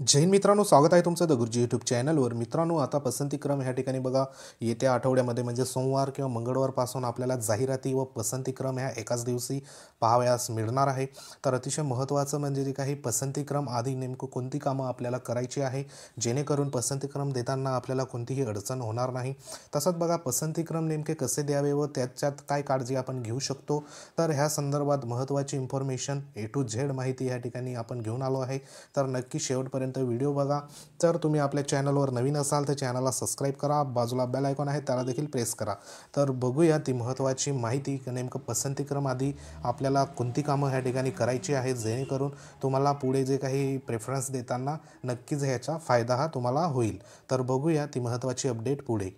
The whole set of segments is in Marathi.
जय हिंद मित्रांनो, स्वागत आहे तुमचं द गुरुजी यूट्यूब चॅनलवर। मित्रांनो, आता पसंतीक्रम ह्या ठिकाणी बघा, येत्या आठवड्यामध्ये म्हणजे सोमवार किंवा मंगळवारपासून आपल्याला जाहिराती व पसंतीक्रम ह्या एकाच दिवशी पाहावयास मिळणार आहे। तर अतिशय महत्त्वाचं म्हणजे जे काही पसंतीक्रम आधी नेमकं कोणती कामं आपल्याला करायची आहे, जेणेकरून पसंतीक्रम देताना आपल्याला कोणतीही अडचण होणार नाही। तसंच बघा, पसंतीक्रम नेमके कसे द्यावे व त्याच्यात काय काळजी आपण घेऊ शकतो, तर ह्या संदर्भात महत्त्वाची इन्फॉर्मेशन A to Z माहिती ह्या ठिकाणी आपण घेऊन आलो आहे। तर नक्की शेवटपर्यंत व्हिडिओ बघा। तर तुम्ही आपल्या चॅनलवर नवीन असाल तर चॅनलला सबस्क्राईब करा, बाजूला बेल आयकॉन आहे त्याला देखील प्रेस करा। तर बघूया ती महत्त्वाची माहिती, नेमकं पसंतीक्रम आधी आपल्याला कोणती कामं ह्या ठिकाणी करायची आहे, जेणेकरून तुम्हाला पुढे जे काही प्रेफरन्स देताना नक्कीच ह्याचा फायदा हा तुम्हाला होईल। तर बघूया ती महत्त्वाची अपडेट पुढे।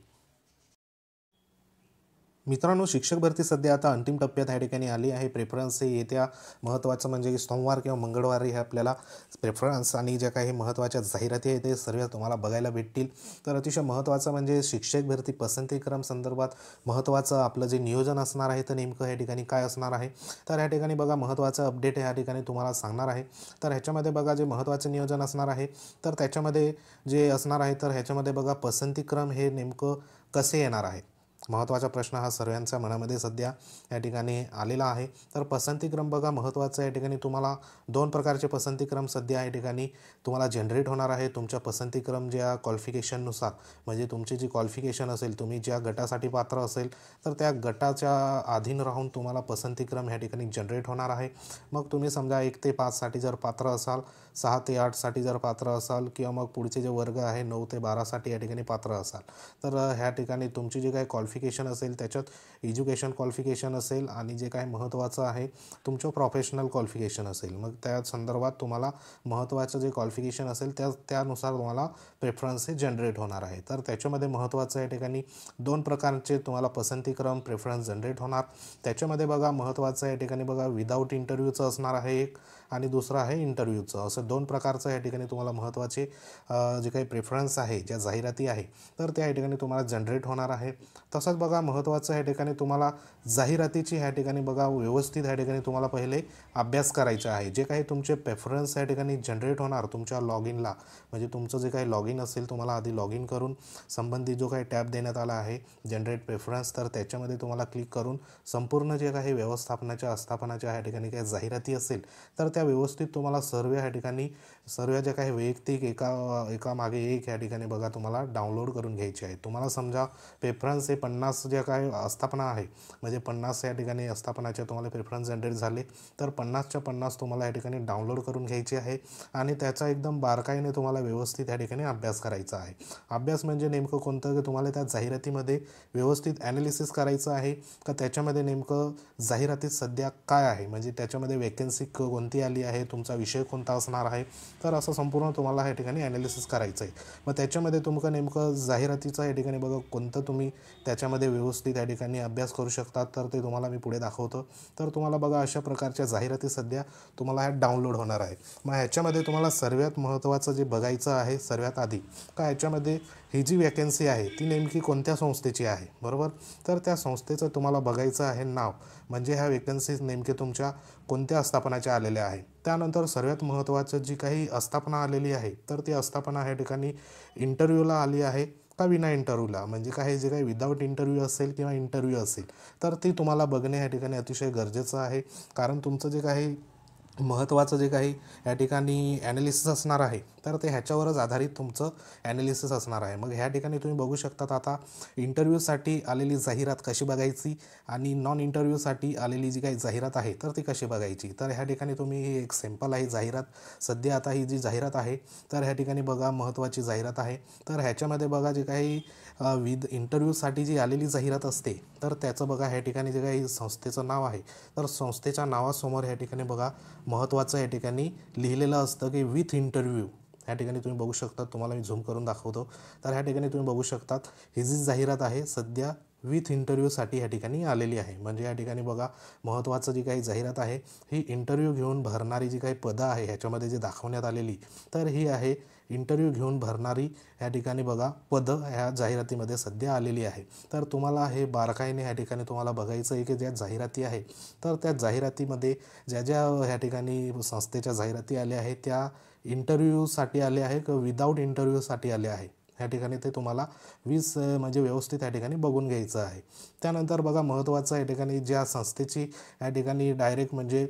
मित्रांनो, शिक्षक भरती सध्या आता अंतिम टप्प्यात ह्या ठिकाणी आली आहे। प्रेफरन्स हे येत्या महत्त्वाचं म्हणजे सोमवार किंवा मंगळवारी हे आपल्याला प्रेफरन्स आणि ज्या काही महत्त्वाच्या जाहिराती आहेत ते सर्व तुम्हाला बघायला भेटतील। तर अतिशय महत्त्वाचं म्हणजे शिक्षक भरती पसंतीक्रम संदर्भात महत्त्वाचं आपलं जे नियोजन असणार आहे तर नेमकं ह्या ठिकाणी काय असणार आहे, तर ह्या ठिकाणी बघा महत्त्वाचं अपडेट ह्या ठिकाणी तुम्हाला सांगणार आहे। तर ह्याच्यामध्ये बघा जे महत्त्वाचं नियोजन असणार आहे तर त्याच्यामध्ये जे असणार आहे तर ह्याच्यामध्ये बघा पसंतीक्रम हे नेमकं कसे येणार आहे, महत्त्वाचा प्रश्न हा सर्वांच्या मनामध्ये सध्या या ठिकाणी आलेला आहे। तर पसंतीक्रम बघा महत्त्वाचं या ठिकाणी तुम्हाला दोन प्रकारचे पसंतीक्रम सध्या या ठिकाणी तुम्हाला जनरेट होणार आहे। तुमच्या पसंतीक्रम ज्या क्वालिफिकेशननुसार म्हणजे तुमची जी क्वालिफिकेशन असेल, तुम्ही ज्या गटासाठी पात्र असेल तर त्या गटाच्या अधीन राहून तुम्हाला पसंतीक्रम ह्या ठिकाणी जनरेट होणार आहे। मग तुम्ही समजा 1 ते 5 साठी जर पात्र असाल, 6 ते 8 साठी जर पात्र असाल किंवा मग पुढचे जे वर्ग आहे 9 ते 12 साठी या ठिकाणी पात्र असाल, तर ह्या ठिकाणी तुमची जी काही क्वालिफिकेशन असेल त्याच्यात एज्युकेशन क्वालिफिकेशन असेल आणि जे काही महत्त्वाचं आहे तुमचं प्रोफेशनल क्वालिफिकेशन असेल, मग त्या संदर्भात तुम्हाला महत्त्वाचं जे क्वालिफिकेशन असेल त्यानुसार तुम्हाला प्रेफरन्स हे जनरेट होणार आहे। तर त्याच्यामध्ये महत्त्वाचं या ठिकाणी दोन प्रकारचे तुम्हाला पसंतीक्रम प्रेफरन्स जनरेट होणार। त्याच्यामध्ये बघा महत्त्वाचं या ठिकाणी बघा विदाऊट इंटरव्ह्यूचं असणार आहे एक, आणि दुसरं आहे इंटरव्ह्यूचं, असं दोन प्रकारचं या ठिकाणी तुम्हाला महत्त्वाचे जे काही प्रेफरन्स आहे, ज्या जाहिराती आहे तर त्या या ठिकाणी तुम्हाला जनरेट होणार आहे। तसंच बघा महत्त्वाचं ह्या ठिकाणी तुम्हाला जाहिरातीची ह्या ठिकाणी बघा व्यवस्थित ह्या ठिकाणी तुम्हाला पहिले अभ्यास करायचा आहे। जे काही तुमचे प्रेफरन्स ह्या ठिकाणी जनरेट होणार तुमच्या लॉग इनला, म्हणजे तुमचं जे काही लॉग इन असेल तुम्हाला आधी लॉग इन करून संबंधित जो काही टॅब देण्यात आला आहे जनरेट प्रेफरन्स, तर त्याच्यामध्ये तुम्हाला क्लिक करून संपूर्ण जे काही व्यवस्थापनाच्या आस्थापनाच्या ह्या ठिकाणी काही जाहिराती असेल तर त्या व्यवस्थित तुम्हाला सर्व ह्या ठिकाणी सर्व ज्या काही वैयक्तिक एका मागे एक ह्या ठिकाणी बघा तुम्हाला डाउनलोड करून घ्यायचे आहे। तुम्हाला समजा प्रेफरन्स हे 50 ज्या काही आस्थापना आहे, म्हणजे 50 या ठिकाणी आस्थापनाचे तुम्हाला प्रेफरन्स जनरेट झाले तर 50च्या 50 तुम्हाला या ठिकाणी डाउनलोड करून घ्यायचे आहे आणि त्याचा एकदम बारकाईने तुम्हाला व्यवस्थित या ठिकाणी अभ्यास करायचा आहे। अभ्यास म्हणजे नेमकं कोणतं, की तुम्हाला त्या जाहिरातीमध्ये व्यवस्थित ॲनालिसिस करायचं आहे का त्याच्यामध्ये नेमकं जाहिरातीत सध्या काय आहे, म्हणजे त्याच्यामध्ये वेकन्सी कोणती आली आहे, तुमचा विषय कोणता असणार आहे, तर असं संपूर्ण तुम्हाला या ठिकाणी ॲनालिसिस करायचं आहे। मग त्याच्यामध्ये तुमचं नेमकं जाहिरातीचं या ठिकाणी बघा कोणतं तुम्ही त्याच्यामध्ये व्यवस्थित या ठिकाणी अभ्यास करू शकतात, तर ते तुम्हाला मी पुढे दाखवतो। तर तुम्हाला बघा अशा प्रकारच्या जाहिराती सध्या तुम्हाला ह्या डाउनलोड होणार आहे। मग ह्याच्यामध्ये तुम्हाला सर्वात महत्त्वाचं जे बघायचं आहे सर्वात आधी का ह्याच्यामध्ये ही जी वॅकन्सी आहे ती नेमकी कोणत्या संस्थेची आहे, बरोबर। तर त्या संस्थेचं तुम्हाला बघायचं आहे नाव, म्हणजे ह्या वॅकन्सीज नेमके तुमच्या कोणत्या आस्थापनाच्या आलेल्या आहे। त्यानंतर सर्वात महत्त्वाचं जी काही आस्थापना आलेली आहे तर ती आस्थापना ह्या ठिकाणी इंटरव्ह्यूला आली आहे का विना इंटरव्ह्यूला, म्हणजे काही जे काही विदाऊट इंटरव्ह्यू असेल किंवा इंटरव्ह्यू असेल तर ती तुम्हाला बघणे या ठिकाणी अतिशय गरजेचं आहे। कारण तुमचं जे काही महत्त्वाचं जे काही या ठिकाणी ॲनालिसिस असणार आहे तर ते ह्याच्यावरच आधारित तुमचं ॲनालिसिस असणार आहे। मग ह्या ठिकाणी तुम्ही बघू शकतात आता इंटरव्ह्यूसाठी आलेली जाहिरात कशी बघायची आणि नॉन इंटरव्ह्यूसाठी आलेली जी काही जाहिरात आहे तर ती कशी बघायची। तर ह्या ठिकाणी तुम्ही ही एक सिंपल आहे जाहिरात। सध्या आता ही जी जाहिरात आहे तर ह्या ठिकाणी बघा महत्त्वाची जाहिरात आहे। तर ह्याच्यामध्ये बघा जे काही विद इंटरव्ह्यूसाठी जी आलेली जाहिरात असते तर त्याचं बघा ह्या ठिकाणी जे काही संस्थेचं नाव आहे तर संस्थेच्या नावासमोर ह्या ठिकाणी बघा महत्त्वाचं या ठिकाणी लिहिलेलं असतं की विथ इंटरव्ह्यू। ह्या ठिकाणी तुम्ही बघू शकता, तुम्हाला मी झूम करून दाखवतो। तर ह्या ठिकाणी तुम्ही बघू शकतात ही जी जाहिरात आहे सध्या विथ इंटरव्ह्यूसाठी या ठिकाणी आलेली आहे. म्हणजे या ठिकाणी बघा महत्त्वाचं जी काही जाहिरात आहे ही इंटरव्ह्यू घेऊन भरणारी जी काही पदं आहे ह्याच्यामध्ये जी दाखवण्यात आलेली, तर ही आहे इंटरव्ह्यू घेऊन भरणारी या ठिकाणी बघा पदं ह्या जाहिरातीमध्ये सध्या आलेली आहे. तर तुम्हाला हे बारकाईने ह्या ठिकाणी तुम्हाला बघायचं आहे की ज्या जाहिराती आहे तर त्या जाहिरातीमध्ये ज्या ज्या ह्या ठिकाणी संस्थेच्या जाहिराती आल्या आहेत त्या इंटरव्ह्यूसाठी आले आहे किंवा विदाऊट इंटरव्ह्यूसाठी आले आहे. ह्या ठिकाणी ते तुम्हाला म्हणजे व्यवस्थित या ठिकाणी बघून घ्यायचं आहे. त्यानंतर बघा महत्त्वाचं या ठिकाणी ज्या संस्थेची या ठिकाणी डायरेक्ट म्हणजे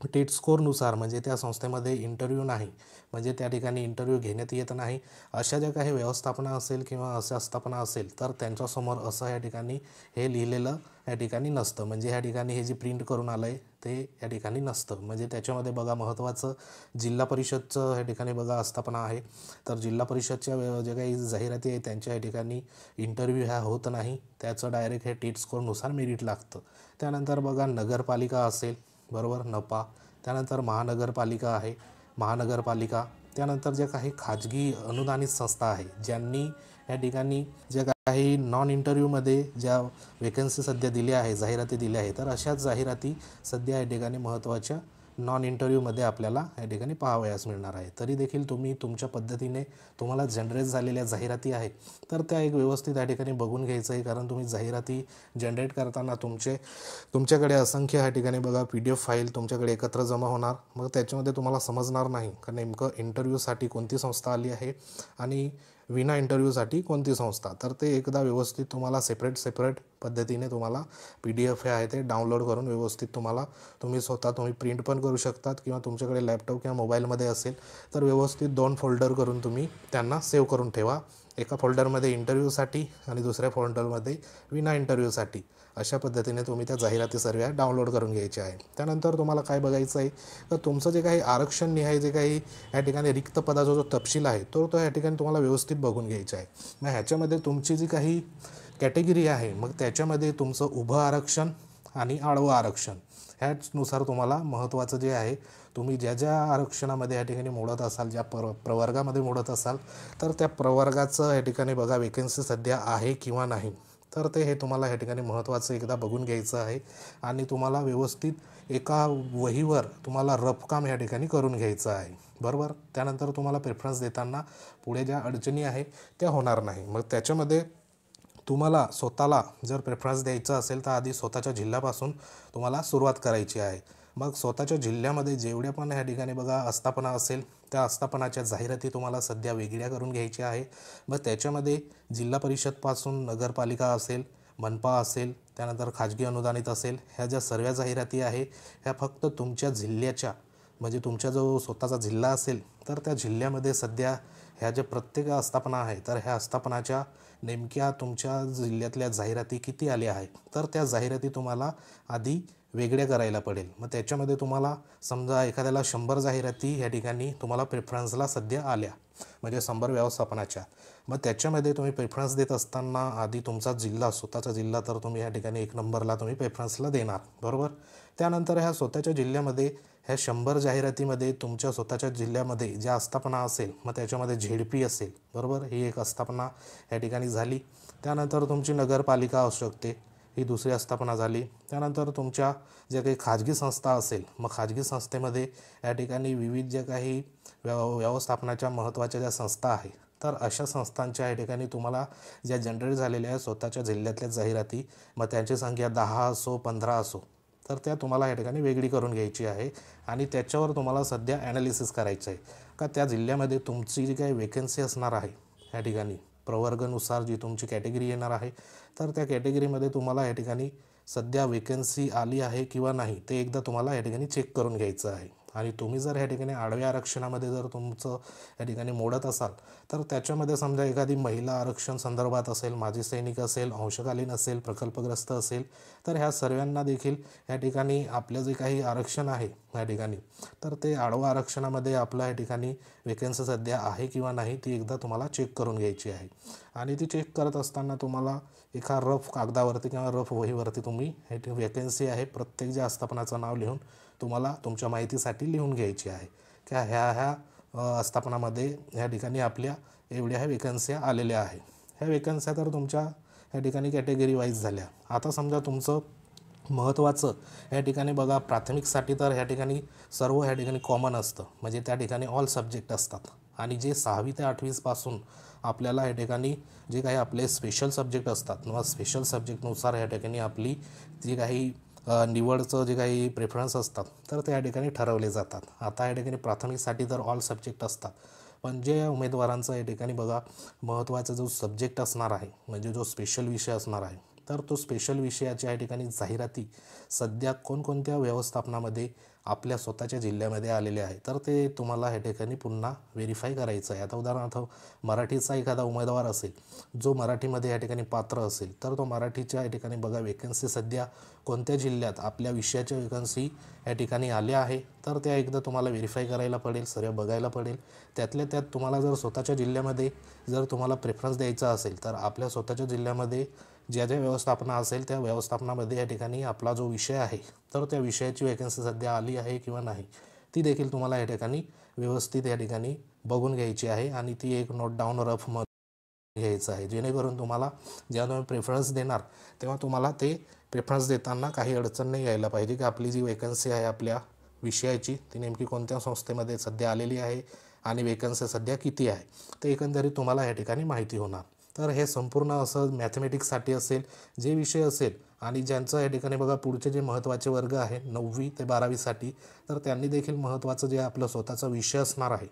टेट स्कोरनुसार म्हणजे त्या संस्थेमध्ये इंटरव्ह्यू नाही, म्हणजे त्या ठिकाणी इंटरव्ह्यू घेण्यात येत नाही, अशा ज्या काही व्यवस्थापना असेल किंवा अशा आस्थापना असेल तर त्यांच्यासमोर असं या ठिकाणी हे लिहिलेलं या ठिकाणी नसतं. म्हणजे ह्या ठिकाणी हे जे प्रिंट करून आलं आहे ते या ठिकाणी नसतं. म्हणजे त्याच्यामध्ये बघा महत्त्वाचं जिल्हा परिषदचं या ठिकाणी बघा आस्थापना आहे. तर जिल्हा परिषदच्या जे काही जाहिराती आहे त्यांच्या या ठिकाणी इंटरव्ह्यू ह्या होत नाही, त्याचं डायरेक्ट हे टेट स्कोरनुसार मेरिट लागतं. त्यानंतर बघा नगरपालिका असेल बरोबर नपा, त्यानंतर महानगरपालिका आहे महानगरपालिका, त्यानंतर ज्या काही खाजगी अनुदानित संस्था आहे ज्यांनी या ठिकाणी ज्या काही नॉन इंटरव्ह्यूमध्ये ज्या वेकन्सी सध्या दिल्या आहे जाहिराती दिल्या आहे तर अशाच जाहिराती सध्या या ठिकाणी महत्त्वाच्या नॉन इंटरव्ह्यूमध्ये आपल्याला या ठिकाणी पाहावयास मिळणार आहे. तरी देखील तुम्ही तुमच्या पद्धतीने तुम्हाला जनरेट झालेल्या जाहिराती आहेत तर त्या एक व्यवस्थित या ठिकाणी बघून घ्यायचं आहे. कारण तुम्ही जाहिराती जनरेट करताना तुमच्याकडे असंख्य या ठिकाणी बघा PDF फाईल तुमच्याकडे एकत्र जमा होणार. मग त्याच्यामध्ये तुम्हाला समजणार नाही का नेमकं इंटरव्ह्यूसाठी कोणती संस्था आली आहे आणि विना इंटरव्ह्यूसाठी कोणती संस्था. तर ते एकदा व्यवस्थित तुम्हाला सेपरेट पद्धतीने तुम्हाला PDF हे आहे ते डाउनलोड करून व्यवस्थित तुम्ही स्वतः प्रिंट पण करू शकतात किंवा तुमच्याकडे लॅपटॉप किंवा मोबाईलमध्ये असेल तर व्यवस्थित 2 फोल्डर करून तुम्ही त्यांना सेव्ह करून ठेवा. एका फोल्डरमध्ये इंटरव्ह्यूसाठी आणि दुसऱ्या फोल्डरमध्ये विना इंटरव्ह्यूसाठी, अशा पद्धतीने तुम्ही त्या जाहिराती सर्व डाउनलोड करून घ्यायच्या आहे. त्यानंतर तुम्हाला काय बघायचं आहे तर तुमचं जे काही आरक्षण निहाय जे काही या ठिकाणी रिक्त पदाचा जो तपशील आहे तो या ठिकाणी तुम्हाला व्यवस्थित बघून घ्यायचा आहे. मग ह्याच्यामध्ये तुमची जी काही कॅटेगरी आहे मग त्याच्यामध्ये तुमचं उभं आरक्षण आणि आडवं आरक्षण ह्याचनुसार तुम्हाला महत्त्वाचं जे आहे तुम्ही ज्या ज्या आरक्षणामध्ये या ठिकाणी मोडत असाल, ज्या प्रवर्गामध्ये मोडत असाल तर त्या प्रवर्गाचं या ठिकाणी बघा वेकन्सी सध्या आहे किंवा नाही, तर ते हे तुम्हाला या ठिकाणी महत्त्वाचं एकदा बघून घ्यायचं आहे. आणि तुम्हाला व्यवस्थित एका वहीवर तुम्हाला रफकाम या ठिकाणी करून घ्यायचं आहे बरोबर. त्यानंतर तुम्हाला प्रेफरन्स देताना पुढे ज्या अडचणी आहे त्या होणार नाही. मग त्याच्यामध्ये तुम्हाला स्वतःला जर प्रेफरन्स द्यायचा असेल तर आधी स्वतःच्या जिल्ह्यापासून तुम्हाला सुरुवात करायची आहे. मग स्वतःच्या जिल्ह्यामध्ये जेवढ्या पण या ठिकाणी बघा आस्थापना असेल त्या आस्थापनाच्या जाहिराती तुम्हाला सध्या वेगळ्या करून घ्यायच्या आहे. मग त्याच्यामध्ये जिल्हा परिषदपासून नगरपालिका असेल, मनपा असेल, त्यानंतर खाजगी अनुदानित असेल, ह्या ज्या सर्व जाहिराती आहे ह्या फक्त तुमच्या जिल्ह्याच्या म्हणजे तुमचा जो स्वतःचा जिल्हा असेल तर त्या जिल्ह्यामध्ये सध्या ह्या ज्या प्रत्येक आस्थापना आहे तर ह्या आस्थापनाच्या नेमक्या तुमच्या जिल्ह्यातल्या जाहिराती किती आल्या आहे तर त्या जाहिराती तुम्हाला आधी वेगळ्या करायला पडेल. मग त्याच्यामध्ये तुम्हाला समजा एखाद्याला 100 जाहिराती या ठिकाणी तुम्हाला प्रेफरन्सला सध्या आल्या म्हणजे 100 व्यवस्थापनाच्या, मग त्याच्यामध्ये तुम्ही प्रेफरन्स देत असताना आधी तुमचा जिल्हा स्वतःचा जिल्हा तर तुम्ही या ठिकाणी 1 नंबरला तुम्ही प्रेफरन्सला देणार बरोबर. त्यानंतर ह्या स्वतःच्या जिल्ह्यामध्ये ह्या 100 जाहिरातीमध्ये तुमच्या स्वतःच्या जिल्ह्यामध्ये ज्या आस्थापना असेल मग त्याच्यामध्ये ZP असेल बरोबर, ही एक आस्थापना या ठिकाणी झाली. त्यानंतर तुमची नगरपालिका असू शकते, ही दुसरी आस्थापना झाली. त्यानंतर तुमच्या ज्या काही खाजगी संस्था असेल मग खाजगी संस्थेमध्ये या ठिकाणी विविध ज्या काही व्यवस्थापनाच्या महत्त्वाच्या ज्या संस्था आहे तर अशा संस्थांच्या या ठिकाणी तुम्हाला ज्या जनरेट झालेल्या आहे स्वतःच्या जिल्ह्यातल्या जाहिराती मग त्यांची संख्या 10 असो 15 असो तर त्या तुम्हाला या ठिकाणी वेगळी करून घ्यायची आहे. आणि त्याच्यावर तुम्हाला सध्या ॲनालिसिस करायचं आहे का त्या जिल्ह्यामध्ये तुमची जी काही वेकन्सी असणार आहे या ठिकाणी प्रवर्गानुसार जी तुमची कॅटेगरी येणार आहे तर त्या कॅटेगरीमध्ये तुम्हाला या ठिकाणी सध्या वेकन्सी आली आहे किंवा नाही ते एकदा तुम्हाला या ठिकाणी चेक करून घ्यायचं आहे. आणि तुम्ही जर या ठिकाणी आडव्या आरक्षणामध्ये जर तुमचं या ठिकाणी मोडत असाल तर त्याच्यामध्ये समजा एखादी महिला आरक्षण संदर्भात असेल, माजी सैनिक असेल, अंशकालीन असेल, प्रकल्पग्रस्त असेल तर ह्या सर्वांना देखील या ठिकाणी आपलं जे काही आरक्षण आहे या ठिकाणी तर ते आडवा आरक्षणामध्ये आपलं या ठिकाणी वेकन्सी सध्या आहे किंवा नाही ती एकदा तुम्हाला चेक करून घ्यायची आहे. आणि ती चेक करत असताना तुम्हाला एका रफ कागदावरती किंवा रफ वहीवरती तुम्ही हे वेकन्सी आहे प्रत्येक ज्या आस्थापनाचं नाव लिहून तुम्हाला तुमच्या माहितीसाठी लिहून घ्यायची आहे की ह्या आस्थापनामध्ये ह्या ठिकाणी आपल्या एवढ्या ह्या वेकन्स्या आलेल्या आहे. ह्या वेकन्स्या तर तुमच्या या ठिकाणी कॅटेगरी वाईज झाल्या. आता समजा तुमचं महत्त्वाचं या ठिकाणी बघा प्राथमिकसाठी तर ह्या ठिकाणी सर्व ह्या ठिकाणी कॉमन असतं, म्हणजे त्या ठिकाणी ऑल सब्जेक्ट असतात. आणि जे 6वी ते 8वीपासून आपल्याला या ठिकाणी जे काही आपले स्पेशल सब्जेक्ट असतात किंवा स्पेशल सब्जेक्टनुसार या ठिकाणी आपली जी काही निवडचं जे काही प्रेफरन्स असतात तर ते या ठिकाणी ठरवले जातात. आता या ठिकाणी प्राथमिकसाठी तर ऑल सब्जेक्ट असतात, पण जे उमेदवारांचा या ठिकाणी बघा महत्त्वाचा जो सब्जेक्ट असणार आहे म्हणजे जो स्पेशल विषय असणार आहे तर तो स्पेशल विषयाच्या या ठिकाणी जाहिराती सध्या कोणकोणत्या व्यवस्थापनामध्ये आपल्या स्वतःच्या जिल्ह्यामध्ये आलेले आहे तर ते तुम्हाला या ठिकाणी पुन्हा व्हेरीफाय करायचं आहे. आता उदाहरणार्थ मराठीचा एखादा उमेदवार असेल जो मराठीमध्ये या ठिकाणी पात्र असेल तर तो मराठीच्या या ठिकाणी बघा वेकन्सी सध्या कोणत्या जिल्ह्यात आपल्या विषयाच्या वेकन्सी या ठिकाणी आल्या आहे तर त्या एकदा तुम्हाला व्हेरीफाय करायला पडेल, सर्व बघायला पडेल. त्यातल्या त्यात तुम्हाला जर स्वतःच्या जिल्ह्यामध्ये जर तुम्हाला प्रेफरन्स द्यायचा असेल तर आपल्या स्वतःच्या जिल्ह्यामध्ये ज्या ज्या व्यवस्थापना असेल त्या व्यवस्थापनामध्ये या ठिकाणी आपला जो विषय आहे तर त्या विषयाची वेकन्सी सध्या आली आहे किंवा नाही ती देखील तुम्हाला या ठिकाणी व्यवस्थित या ठिकाणी बघून घ्यायची आहे आणि ती एक नोट डाऊन रफ घ्यायचं आहे, जेणेकरून तुम्हाला जेव्हा तुम्ही प्रेफरन्स देणार तेव्हा तुम्हाला ते प्रेफरन्स देताना काही अडचण नाही यायला पाहिजे की आपली जी वेकन्सी आहे आपल्या विषयाची ती नेमकी कोणत्या संस्थेमध्ये सध्या आलेली आहे आणि वेकन्सी सध्या किती आहे ते एकंदरीत तुम्हाला या ठिकाणी माहिती होणार. तर हे संपूर्ण असं मॅथमॅटिक्ससाठी असेल जे विषय असेल आणि ज्यांचं या ठिकाणी बघा पुढचे जे महत्त्वाचे वर्ग आहे 9वी ते 12वीसाठी तर त्यांनी देखील महत्त्वाचं जे आपलं स्वतःचा विषय असणार आहे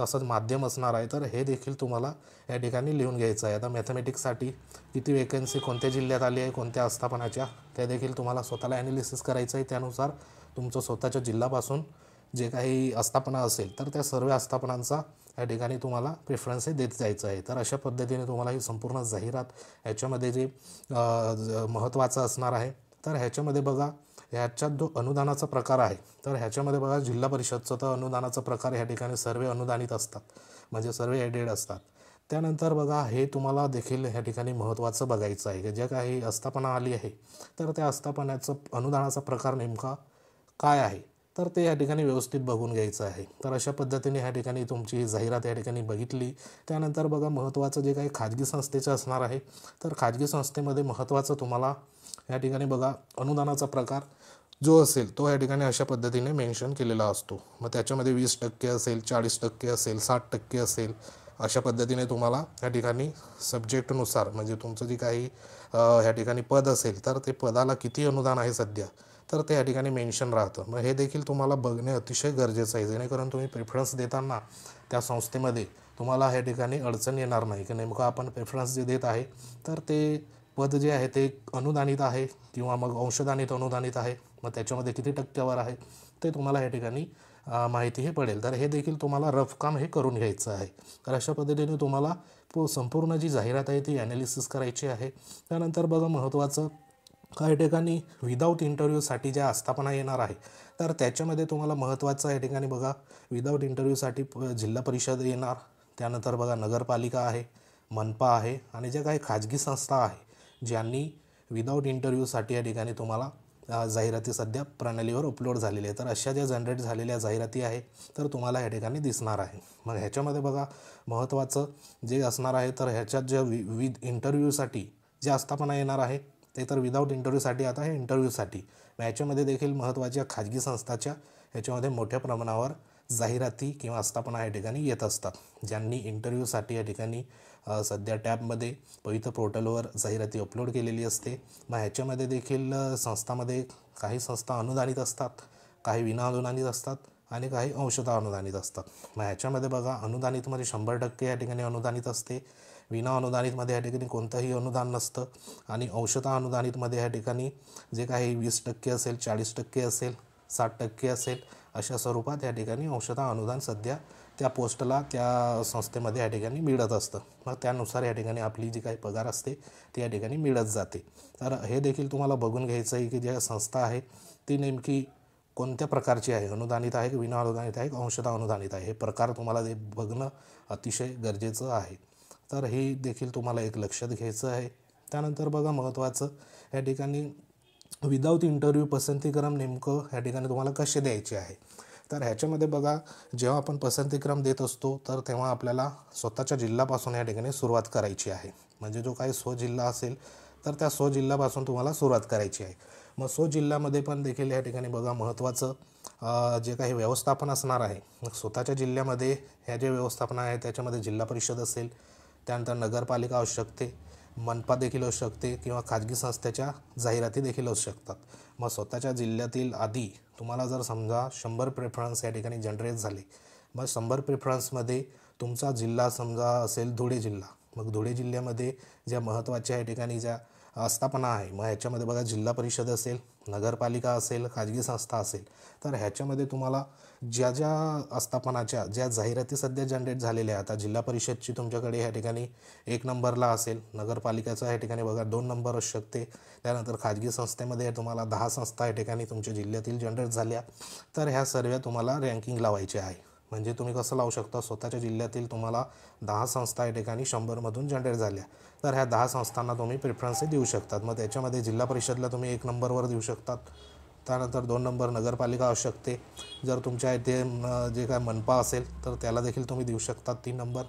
तसंच माध्यम असणार आहे तर हे देखील तुम्हाला या ठिकाणी लिहून घ्यायचं आहे. आता मॅथमॅटिक्ससाठी किती वेकन्सी कोणत्या जिल्ह्यात आली आहे कोणत्या आस्थापनाच्या त्या देखील तुम्हाला स्वतःला ॲनालिसिस करायचं आहे. त्यानुसार तुमचं स्वतःच्या जिल्ह्यापासून जे काही आस्थापना असेल तर त्या सर्व आस्थापनांचा या ठिकाणी तुम्हाला प्रेफरन्स देत जायचं आहे. तर अशा पद्धतीने तुम्हाला ही संपूर्ण जाहिरात ह्याच्यामध्ये जे महत्त्वाचं असणार आहे तर ह्याच्यामध्ये बघा ह्याच्यात जो अनुदानाचा प्रकार आहे तर ह्याच्यामध्ये बघा जिल्हा परिषदचं तर अनुदानाचा प्रकार ह्या ठिकाणी सर्व अनुदानित असतात म्हणजे सर्व एडेड असतात. त्यानंतर बघा हे तुम्हाला देखील ह्या ठिकाणी महत्त्वाचं बघायचं आहे की ज्या काही आस्थापना आली आहे तर त्या आस्थापनाचं अनुदानाचा प्रकार नेमका काय आहे तर ते या ठिकाणी व्यवस्थित बघून घ्यायचं आहे. तर अशा पद्धतीने ह्या ठिकाणी तुमची जाहिरात या ठिकाणी बघितली. त्यानंतर बघा महत्त्वाचं जे काही खाजगी संस्थेचं असणार आहे तर खाजगी संस्थेमध्ये महत्त्वाचं तुम्हाला या ठिकाणी बघा अनुदानाचा प्रकार जो असेल तो या ठिकाणी अशा पद्धतीने मेन्शन केलेला असतो. मग त्याच्यामध्ये 20% असेल 40% असेल 60% असेल अशा पद्धतीने तुम्हाला या ठिकाणी सब्जेक्टनुसार म्हणजे तुमचं जे काही ह्या ठिकाणी पद असेल तर ते पदाला किती अनुदान आहे सध्या तर ते या ठिकाणी मेन्शन राहतं. मग हे देखील तुम्हाला बघणे अतिशय गरजेचं आहे जेणेकरून तुम्ही प्रेफरन्स देताना त्या संस्थेमध्ये तुम्हाला ह्या ठिकाणी अडचण येणार नाही की नेमकं आपण प्रेफरन्स जे देत आहे तर ते पद जे आहे ते अनुदानित आहे किंवा मग अंशदानित अनुदानित आहे मग त्याच्यामध्ये किती टक्क्यावर आहे ते तुम्हाला या ठिकाणी माहितीही पडेल. तर हे देखील तुम्हाला रफ काम हे करून घ्यायचं आहे. तर अशा पद्धतीने तुम्हाला संपूर्ण जी जाहिरात आहे ती ॲनालिसिस करायची आहे. त्यानंतर बघा महत्त्वाचं काही ठिकाणी विदाऊट इंटरव्ह्यूसाठी ज्या आस्थापना येणार आहे तर त्याच्यामध्ये तुम्हाला महत्त्वाचं या ठिकाणी बघा विदाऊट इंटरव्ह्यूसाठी जिल्हा परिषद येणार. त्यानंतर बघा नगरपालिका आहे, मनपा आहे आणि ज्या काही खाजगी संस्था आहे ज्यांनी विदाऊट इंटरव्ह्यूसाठी या ठिकाणी तुम्हाला जाहिराती सध्या प्रणालीवर अपलोड झालेली आहे तर अशा ज्या जनरेट झालेल्या जाहिराती आहे तर तुम्हाला या ठिकाणी दिसणार आहे. मग ह्याच्यामध्ये बघा महत्त्वाचं जे असणार आहे तर ह्याच्यात ज्या विथ इंटरव्ह्यूसाठी ज्या आस्थापना येणार आहे ते तर विदाऊट इंटरव्ह्यूसाठी आता हे इंटरव्ह्यूसाठी ह्याच्यामध्ये देखील महत्त्वाच्या खाजगी संस्थाच्या ह्याच्यामध्ये मोठ्या प्रमाणावर जाहिराती किंवा आस्थापना या ठिकाणी येत असतात. ज्यांनी इंटरव्ह्यूसाठी या ठिकाणी सध्या टॅबमध्ये पवित्र पोर्टलवर जाहिराती अपलोड केलेली असते. मग ह्याच्यामध्ये देखील संस्थामध्ये काही संस्था अनुदानित असतात, काही विना अनुदानित असतात आणि काही अंशतः अनुदानित असतात. मग ह्याच्यामध्ये बघा अनुदानितमध्ये 100% या ठिकाणी अनुदानित असते, विना अनुदानितमध्ये या ठिकाणी कोणतंही अनुदान नसतं आणि अंशतः अनुदानितमध्ये या ठिकाणी जे काही 20% असेल 40% असेल 60% असेल अशा स्वरूपात या ठिकाणी अंशतः अनुदान सध्या त्या पोस्टला त्या संस्थेमध्ये या ठिकाणी मिळत असतं. मग त्यानुसार या ठिकाणी आपली जी काही पगार असते ती या ठिकाणी मिळत जाते. तर हे देखील तुम्हाला बघून घ्यायचं आहे की ज्या संस्था आहे ती नेमकी कोणत्या प्रकारची आहे, अनुदानित आहे की विना अनुदानित आहे की अंशतः अनुदानित आहे हे प्रकार तुम्हाला ते बघणं अतिशय गरजेचं आहे. तर हे देखील तुम्हाला एक लक्षात घ्यायचं आहे. त्यानंतर बघा महत्त्वाचं या ठिकाणी विदाऊट इंटरव्ह्यू पसंतीक्रम नेमकं ह्या ठिकाणी तुम्हाला कसे द्यायचे आहे तर ह्याच्यामध्ये बघा जेव्हा आपण पसंतीक्रम देत असतो तर तेव्हा आपल्याला स्वतःच्या जिल्ह्यापासून या ठिकाणी सुरुवात करायची आहे. म्हणजे जो काही स्वजिल्हा असेल तर त्या स्वजिल्ह्यापासून तुम्हाला सुरुवात करायची आहे. मग स्वजिल्ह्यामध्ये पण देखील या ठिकाणी बघा महत्त्वाचं जे काही व्यवस्थापन असणार आहे. मग स्वतःच्या जिल्ह्यामध्ये ह्या जे व्यवस्थापन आहे त्याच्यामध्ये जिल्हा परिषद असेल, त्यानंतर नगरपालिका असू शकते, मनपा देखील असू शकते किंवा खाजगी संस्थेच्या जाहिराती देखील असू शकतात. मग स्वतःच्या जिल्ह्यातील आधी तुम्हाला जर समजा 100 प्रेफरन्स या ठिकाणी जनरेट झाले, मग 100 प्रेफरन्समध्ये तुमचा जिल्हा समजा असेल धुळे जिल्हा. मग धुळे जिल्ह्यामध्ये ज्या महत्त्वाच्या या ठिकाणी ज्या आस्थापना आहे, मग ह्याच्यामध्ये बघा जिल्हा परिषद असेल, नगरपालिका असेल, खाजगी संस्था असेल, तर ह्याच्यामध्ये तुम्हाला ज्या ज्या आस्थापनाच्या ज्या जाहिराती सध्या जनरेट झालेल्या आहेत, आता जिल्हा परिषदची तुमच्याकडे ह्या ठिकाणी 1 नंबरला असेल, नगरपालिकेचा ह्या ठिकाणी बघा 2 नंबर असू शकते, त्यानंतर खाजगी संस्थेमध्ये तुम्हाला 10 संस्था या ठिकाणी तुमच्या जिल्ह्यातील जनरेट झाल्या, तर ह्या सर्व तुम्हाला रँकिंग लावायची आहे. म्हणजे तुम्ही कसं लावू शकता, स्वतःच्या जिल्ह्यातील तुम्हाला 10 संस्था या ठिकाणी 100मधून जनरेट झाल्या, तर ह्या 10 संस्थांना तुम्ही प्रेफरन्स देऊ शकतात. मग त्याच्यामध्ये जिल्हा परिषदला तुम्ही 1 नंबरवर देऊ शकतात, त्यानंतर 2 नंबर नगरपालिका असू शकते, जर तुमच्या इथे जे काय मनपा असेल तर त्याला देखील तुम्ही देऊ शकतात 3 नंबर,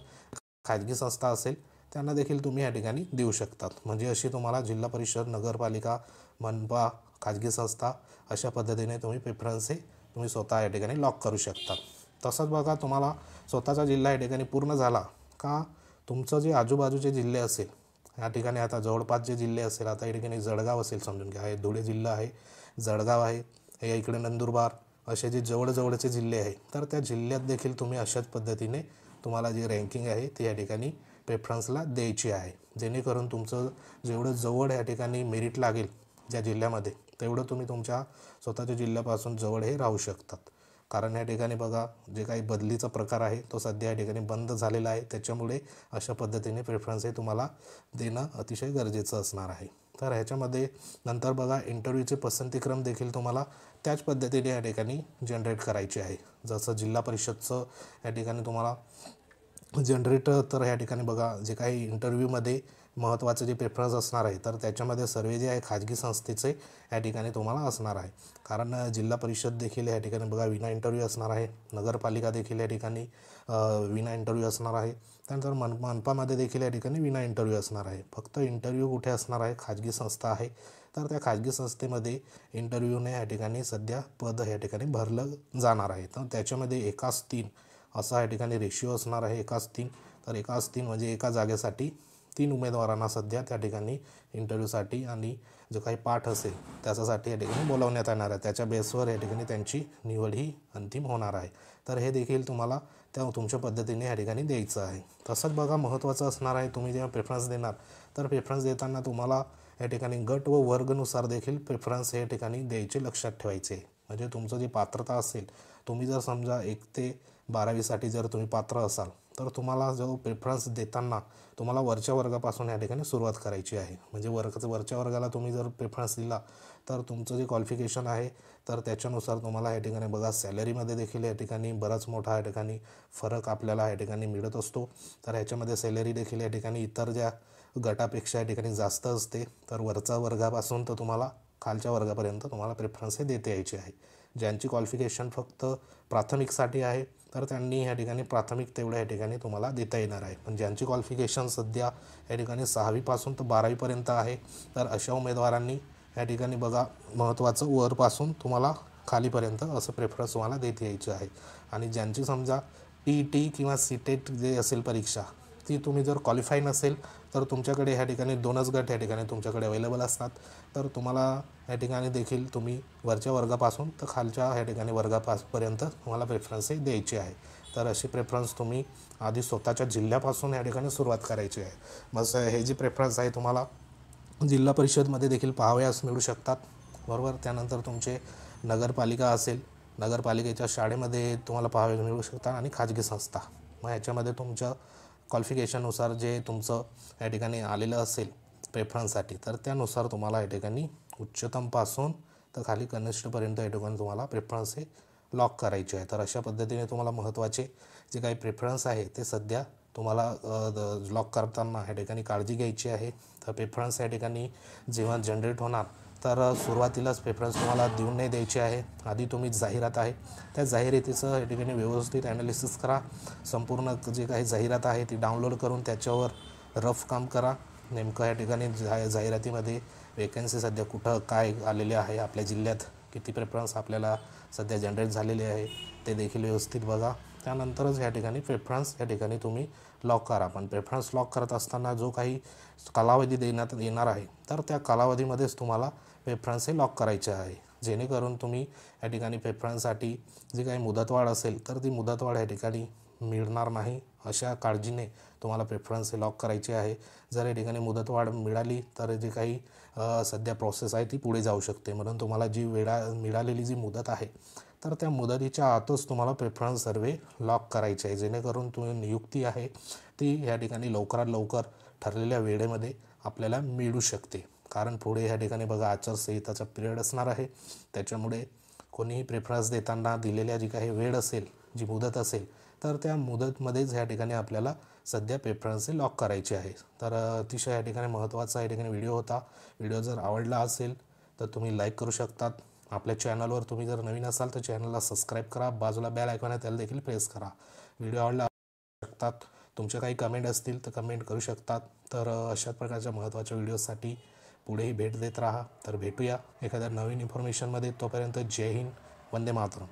खाजगी संस्था असेल त्यांना देखील तुम्ही या ठिकाणी देऊ शकतात. म्हणजे अशी तुम्हाला जिल्हा परिषद, नगरपालिका, मनपा, खाजगी संस्था अशा पद्धतीने तुम्ही प्रेफरन्स तुम्ही स्वतः या ठिकाणी लॉक करू शकता. तसंच बघा तुम्हाला स्वतःचा जिल्हा या ठिकाणी पूर्ण झाला का तुमचं जे आजूबाजूचे जिल्हे असेल या ठिकाणी, आता जवळपास जे जिल्हे असेल, आता या ठिकाणी जळगाव असेल समजून घ्या, हे धुळे जिल्हा आहे, जळगाव आहे, हे इकडे नंदुरबार, असे जे जवळजवळचे जिल्हे आहे, तर त्या जिल्ह्यात देखील तुम्ही अशाच पद्धतीने तुम्हाला जी रँकिंग आहे ती या ठिकाणी प्रेफरन्सला द्यायची आहे. जेणेकरून तुमचं जेवढं जवळ या ठिकाणी मेरिट लागेल ज्या जिल्ह्यामध्ये, तेवढं तुम्ही तुमच्या स्वतःच्या जिल्ह्यापासून जवळ हे राहू शकतात. कारण या ठिकाणी बघा जे काही बदलीचा प्रकार आहे तो सध्या या ठिकाणी बंद झालेला आहे, त्याच्यामुळे अशा पद्धतीने प्रेफरन्स हे तुम्हाला देणं अतिशय गरजेचं असणार आहे. तर ह्याच्यामध्ये नंतर बघा इंटरव्ह्यूचे पसंतीक्रम देखील तुम्हाला त्याच पद्धतीने या ठिकाणी जनरेट करायचे आहे. जसं जिल्हा परिषदचं या ठिकाणी तुम्हाला जनरेट, तर या ठिकाणी बघा जे काही इंटरव्ह्यूमध्ये महत्त्वाचे जे प्रेफरन्स असणार आहे, तर त्याच्यामध्ये सर्व जे आहे खाजगी संस्थेचे या ठिकाणी तुम्हाला असणार आहे. कारण जिल्हा परिषद देखील या ठिकाणी बघा विना इंटरव्ह्यू असणार आहे, नगरपालिका देखील या ठिकाणी विना इंटरव्ह्यू असणार आहे, त्यानंतर मनपामध्ये देखील या ठिकाणी विना इंटरव्ह्यू असणार आहे. फक्त इंटरव्ह्यू कुठे असणार आहे, खाजगी संस्था आहे, तर त्या खाजगी संस्थेमध्ये इंटरव्ह्यूने या ठिकाणी सध्या पद या ठिकाणी भरलं जाणार आहे. तर त्याच्यामध्ये 1:3 असा या ठिकाणी रेशिओ असणार आहे, 1:3. तर 1:3 म्हणजे एका जागेसाठी 3 उमेदवारांना सध्या त्या ठिकाणी इंटरव्ह्यूसाठी आणि जो काही पाठ असेल त्याच्यासाठी या ठिकाणी बोलावण्यात येणार आहे. त्याच्या बेसवर या ठिकाणी त्यांची निवड ही अंतिम होणार आहे. तर हे देखील तुम्हाला त्या तुमच्या पद्धतीने या ठिकाणी द्यायचं आहे. तसंच बघा महत्त्वाचं असणार आहे, तुम्ही जेव्हा प्रेफरन्स देणार तर प्रेफरन्स देताना तुम्हाला या ठिकाणी गट व वर्गनुसार देखील प्रेफरन्स या ठिकाणी द्यायचे लक्षात ठेवायचे. म्हणजे तुमचं जी पात्रता असेल, तुम्ही जर समजा 1 ते 12वीसाठी जर तुम्ही पात्र असाल तर तुम्हाला जो प्रेफरन्स देताना तुम्हाला वरच्या वर्गापासून या ठिकाणी सुरुवात करायची आहे. म्हणजे वरच्या वर्गाला तुम्ही जर प्रेफरन्स दिला तर तुमचं जे क्वालिफिकेशन आहे तर त्याच्यानुसार तुम्हाला या ठिकाणी बघा सॅलरीमध्ये देखील या ठिकाणी बराच मोठा या ठिकाणी फरक आपल्याला या ठिकाणी मिळत असतो. तर ह्याच्यामध्ये सॅलरी देखील या ठिकाणी इतर ज्या गटापेक्षा या ठिकाणी जास्त असते. तर वरच्या वर्गापासून तर तुम्हाला खालच्या वर्गापर्यंत तुम्हाला प्रेफरन्स हे देता यायचे आहे. ज्यांची क्वालिफिकेशन फक्त प्राथमिकसाठी आहे तर त्यांनी या ठिकाणी प्राथमिक तेवढ्या या ठिकाणी तुम्हाला देता येणार आहे. पण ज्यांची क्वालिफिकेशन सध्या या ठिकाणी 6वीपासून तर 12वीपर्यंत आहे, तर अशा उमेदवारांनी या ठिकाणी बघा महत्त्वाचं वरपासून तुम्हाला खालीपर्यंत असं प्रेफरन्स तुम्हाला देता यायचं आहे. आणि ज्यांची समजा TET किंवा CTET जे असेल परीक्षा, ती तुम्ही जर क्वालिफाय नसेल तर तुमच्याकडे ह्या ठिकाणी 2च गट या ठिकाणी तुमच्याकडे अवेलेबल असतात. तर तुम्हाला या ठिकाणी देखील तुम्ही वरच्या वर्गापासून तर खालच्या ह्या ठिकाणी वर्गापर्यंत तुम्हाला प्रेफरन्स द्यायचे आहे. तर अशी प्रेफरन्स तुम्ही आधी स्वतःच्या जिल्ह्यापासून या ठिकाणी सुरुवात करायची आहे. मग हे जी प्रेफरन्स आहे तुम्हाला जिल्हा परिषदमध्ये देखील पाहावयास मिळू शकतात, बरोबर. त्यानंतर तुमचे नगरपालिका असेल, नगरपालिकेच्या शाळेमध्ये तुम्हाला पाहावयास मिळू शकतात आणि खाजगी संस्था. मग ह्याच्यामध्ये तुमच्या क्वालिफिकेशननुसार जे तुमचं या ठिकाणी आलेलं असेल प्रेफरन्ससाठी, तर त्यानुसार तुम्हाला या ठिकाणी उच्चतमपासून तर खाली कनिष्ठपर्यंत या ठिकाणी तुम्हाला प्रेफरन्स हे लॉक करायचे आहे. तर अशा पद्धतीने तुम्हाला महत्त्वाचे जे काही प्रेफरन्स आहे ते सध्या तुम्हाला लॉक करताना या ठिकाणी काळजी घ्यायची आहे. तर प्रेफरन्स या ठिकाणी जेव्हा जनरेट होणार तर सुरुवातीलाच प्रेफरन्स तुम्हाला देऊन नाही द्यायचे आहे. आधी तुम्ही जाहिरात आहे त्या जाहिरातीचं या ठिकाणी व्यवस्थित ॲनालिसिस करा. संपूर्ण जे काही जाहिरात आहे ती डाउनलोड करून त्याच्यावर रफ काम करा. नेमकं या ठिकाणी जाहिरातीमध्ये वेकन्सी सध्या कुठं काय आलेले आहे, आपल्या जिल्ह्यात किती प्रेफरन्स आपल्याला सध्या जनरेट झालेले आहे ते देखील व्यवस्थित बघा. त्यानंतरच या ठिकाणी प्रेफरन्स या ठिकाणी तुम्ही लॉक करा. पण प्रेफरन्स लॉक करत असताना जो काही कालावधी देण्यात येणार आहे तर त्या कालावधीमध्येच तुम्हाला प्रेफरन्स हे लॉक करायचे आहे, जेणेकरून तुम्ही या ठिकाणी प्रेफरन्ससाठी जी काही मुदतवाढ असेल तर ती मुदतवाढ या ठिकाणी मिळणार नाही, अशा काळजीने तुम्हाला प्रेफरन्स हे लॉक करायचे आहे. जर या ठिकाणी मुदतवाढ मिळाली तर जे काही सध्या प्रोसेस आहे ती पुढे जाऊ शकते, म्हणून तुम्हाला जी मिळालेली जी मुदत आहे तर त्या मुदतीच्या आतच तुम्हाला प्रेफरन्स सर्वे लॉक करायचे आहे, जेणेकरून तुम्ही नियुक्ती आहे ती या ठिकाणी लवकरात लवकर ठरलेल्या वेळेमध्ये आपल्याला मिळू शकते. कारण पुढे या ठिकाणी बघा आचारसंहिताचा पिरियड असणार आहे, त्याच्यामुळे कोणीही प्रेफरन्स देताना दिलेल्या जी काही वेळ असेल, जी मुदत असेल तर त्या मुदतमध्येच या ठिकाणी आपल्याला सध्या प्रेफरन्स हे लॉक करायचे आहे. तर अतिशय या ठिकाणी महत्त्वाचा या ठिकाणी व्हिडिओ होता. व्हिडिओ जर आवडला असेल तर तुम्ही लाईक करू शकतात. आपल्या चॅनलवर तुम्ही जर नवीन असाल तर चॅनलला सबस्क्राईब करा, बाजूला बेल आयकॉन आहे त्याला देखील प्रेस करा. व्हिडिओ आवडला शकतात, तुमचे काही कमेंट असतील तर कमेंट करू शकतात. तर अशा प्रकारच्या महत्त्वाच्या व्हिडिओसाठी पुढेही भेट देत राहा. तर भेटूया एखाद्या नवीन इन्फॉर्मेशनमध्ये. तोपर्यंत जय हिंद, वंदे मातरम.